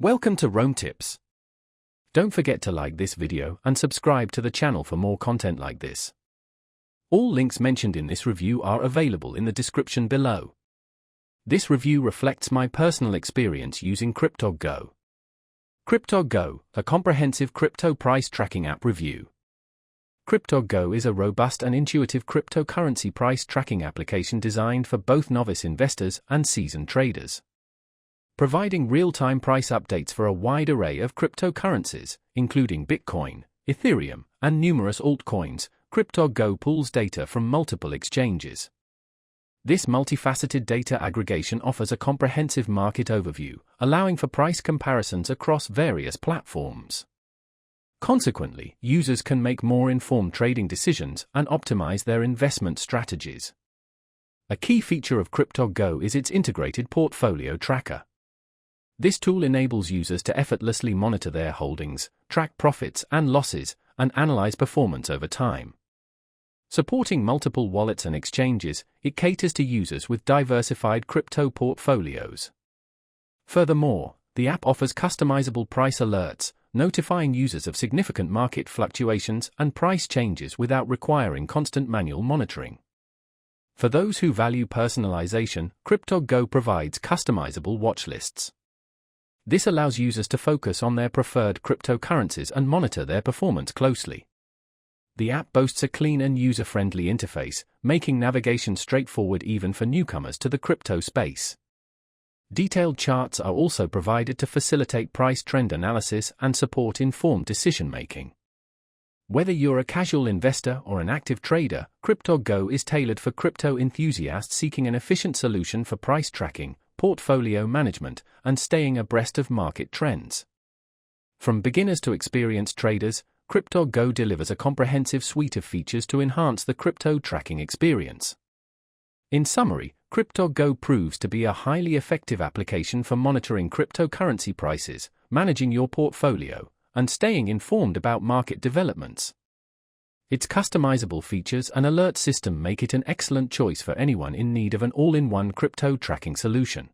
Welcome to Rome Tips. Don't forget to like this video and subscribe to the channel for more content like this. All links mentioned in this review are available in the description below. This review reflects my personal experience using KryptoGo. KryptoGo, a comprehensive crypto price tracking app review. KryptoGo is a robust and intuitive cryptocurrency price tracking application designed for both novice investors and seasoned traders. Providing real-time price updates for a wide array of cryptocurrencies, including Bitcoin, Ethereum, and numerous altcoins, KryptoGo pulls data from multiple exchanges. This multifaceted data aggregation offers a comprehensive market overview, allowing for price comparisons across various platforms. Consequently, users can make more informed trading decisions and optimize their investment strategies. A key feature of KryptoGo is its integrated portfolio tracker. This tool enables users to effortlessly monitor their holdings, track profits and losses, and analyze performance over time. Supporting multiple wallets and exchanges, it caters to users with diversified crypto portfolios. Furthermore, the app offers customizable price alerts, notifying users of significant market fluctuations and price changes without requiring constant manual monitoring. For those who value personalization, KryptoGo provides customizable watch lists. This allows users to focus on their preferred cryptocurrencies and monitor their performance closely. The app boasts a clean and user-friendly interface, making navigation straightforward even for newcomers to the crypto space. Detailed charts are also provided to facilitate price trend analysis and support informed decision-making. Whether you're a casual investor or an active trader, KryptoGo is tailored for crypto enthusiasts seeking an efficient solution for price tracking, portfolio management, and staying abreast of market trends. From beginners to experienced traders, KryptoGo delivers a comprehensive suite of features to enhance the crypto tracking experience. In summary, KryptoGo proves to be a highly effective application for monitoring cryptocurrency prices, managing your portfolio, and staying informed about market developments. Its customizable features and alert system make it an excellent choice for anyone in need of an all-in-one crypto tracking solution.